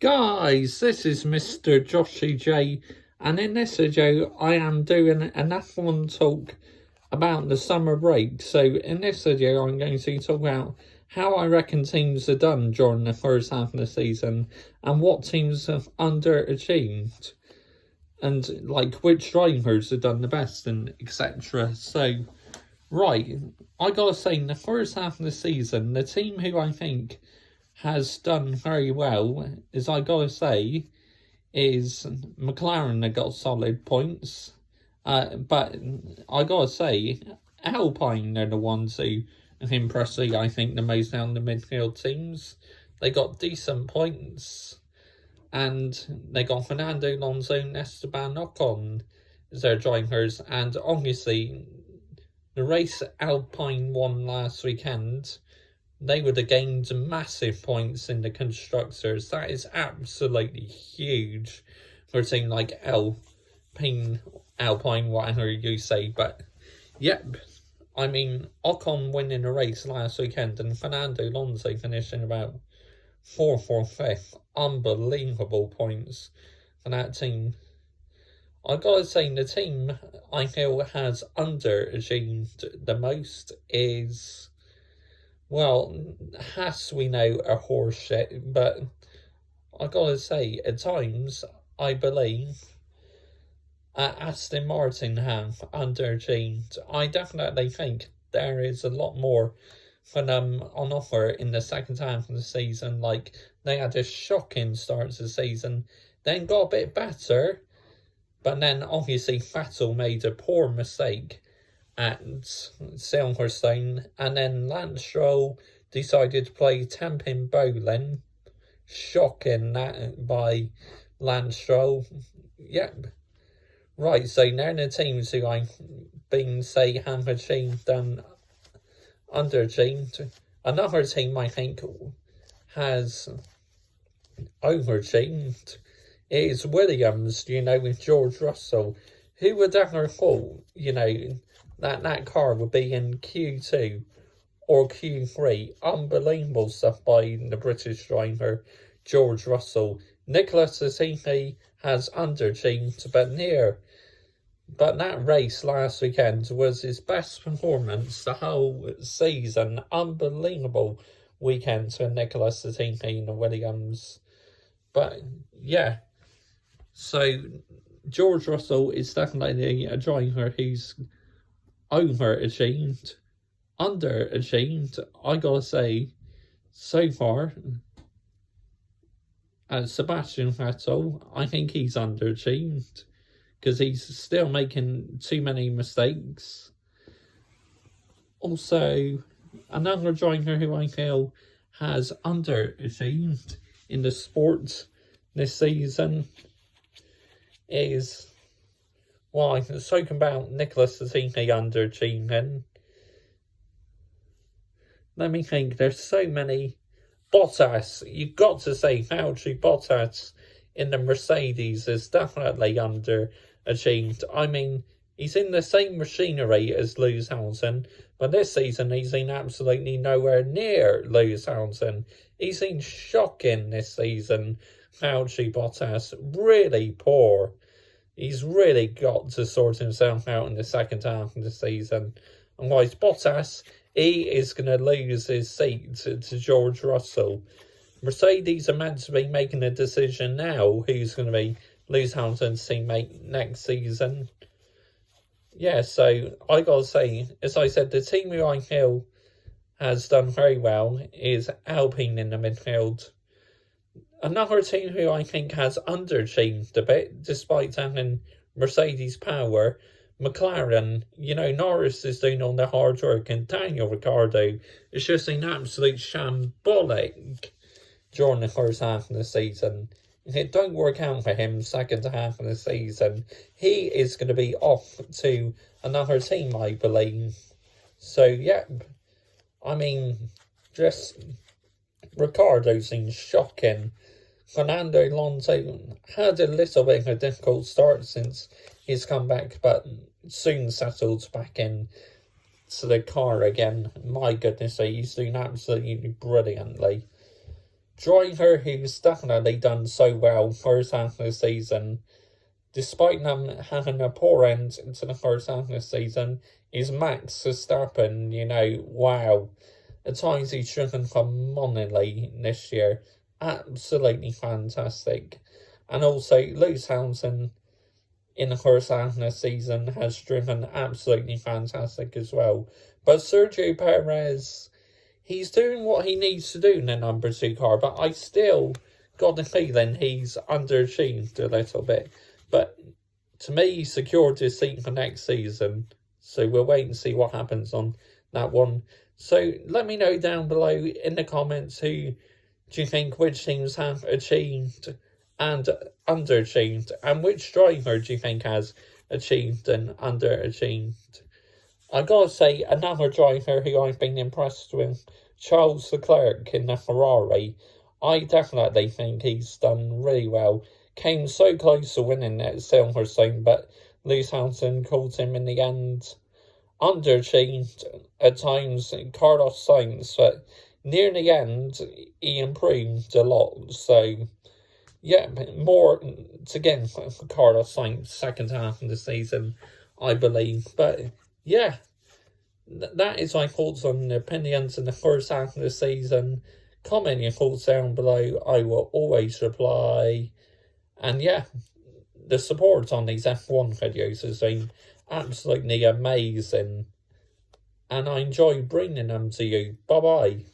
Guys, this is Mr. Joshy J, and in this video I am doing an F1 talk about the summer break. So in this video I'm going to talk about how I reckon teams are done during the first half of the season and what teams have underachieved and like which drivers have done the best and etc. So right, I gotta say in the first half of the season the team who I think has done very well, is I gotta say, is McLaren that got solid points. But I gotta say, Alpine are the ones who have impressed me, I think, the most down the midfield teams. They got decent points, and they got Fernando Alonso and Esteban Ocon as their drivers, and obviously, the race Alpine won last weekend, they would have gained massive points in the constructors. That is absolutely huge for a team like Alpine, whatever you say. But, yep, I mean, Ocon winning a race last weekend and Fernando Alonso finishing about 4th or 5th. Unbelievable points for that team. I gotta say, the team I feel has underachieved the most is, well, Haas we know are horseshit, but I gotta say, at times, I believe Aston Martin have underachieved. I definitely think there is a lot more for them on offer in the second half of the season. Like, they had a shocking start to the season, then got a bit better, but then obviously Vettel made a poor mistake at Silverstone, and then Lance Stroll decided to play temping bowling. Shocking that by Lance Stroll. Yep. Right, so now the teams who I've been say have achieved and underachieved. Another team I think has overachieved is Williams, with George Russell. Who would ever thought, that car would be in Q2 or Q3. Unbelievable stuff by the British driver, George Russell. Nicholas Latifi has underachieved, but that race last weekend was his best performance the whole season. Unbelievable weekend for Nicholas Latifi and Williams. But, yeah. So, George Russell is definitely a driver who's overachieved, underachieved, I gotta say, so far. Sebastian Vettel, I think he's underachieved, because he's still making too many mistakes. Also, another driver who I feel has underachieved in the sport this season is, well, I can talk about Nicholas Latifi underachieving. Let me think, there's so many. Bottas, you've got to say, Valtteri Bottas in the Mercedes is definitely underachieved. I mean, he's in the same machinery as Lewis Hamilton, but this season he's been absolutely nowhere near Lewis Hamilton. He's been shocking this season, Valtteri Bottas. Really poor. He's really got to sort himself out in the second half of the season. Otherwise, Bottas, he is going to lose his seat to George Russell. Mercedes are meant to be making a decision now who's going to be Lewis Hamilton's teammate next season. Yeah, so I got to say, as I said, the team who I feel has done very well is Alpine in the midfield. Another team who I think has underachieved a bit, despite having Mercedes power, McLaren. Norris is doing all the hard work, and Daniel Ricciardo is just an absolute shambolic during the first half of the season. If it don't work out for him second half of the season, he is going to be off to another team, I believe. So, yep. I mean, just Ricciardo's been shocking. Fernando Alonso had a little bit of a difficult start since his comeback, but soon settled back in to the car again. My goodness, he's doing absolutely brilliantly. driver who's definitely done so well first half of the season, despite them having a poor end to the first half of the season, is Max Verstappen. You know, wow. At times he's driven phenomenally this year. Absolutely fantastic. And also, Lewis Hamilton in the first half of the season has driven absolutely fantastic as well. But Sergio Perez, he's doing what he needs to do in the number 2 car, but I still got the feeling he's underachieved a little bit. But to me, he secured his seat for next season. So we'll wait and see what happens on that one. So let me know down below in the comments who do you think, which teams have achieved and underachieved, and which driver do you think has achieved and underachieved. I gotta say, another driver who I've been impressed with, Charles Leclerc in the Ferrari. I definitely think he's done really well. Came so close to winning at Silverstone, but Lewis Hamilton caught him in the end. Underachieved at times, Carlos Sainz, but near the end, he improved a lot. So, yeah, more to get for Carlos Sainz second half of the season, I believe. But, yeah, that is my thoughts on the opinions in the first half of the season. Comment your thoughts down below. I will always reply. And, yeah, the support on these F1 videos has been absolutely amazing, and I enjoy bringing them to you. Bye bye.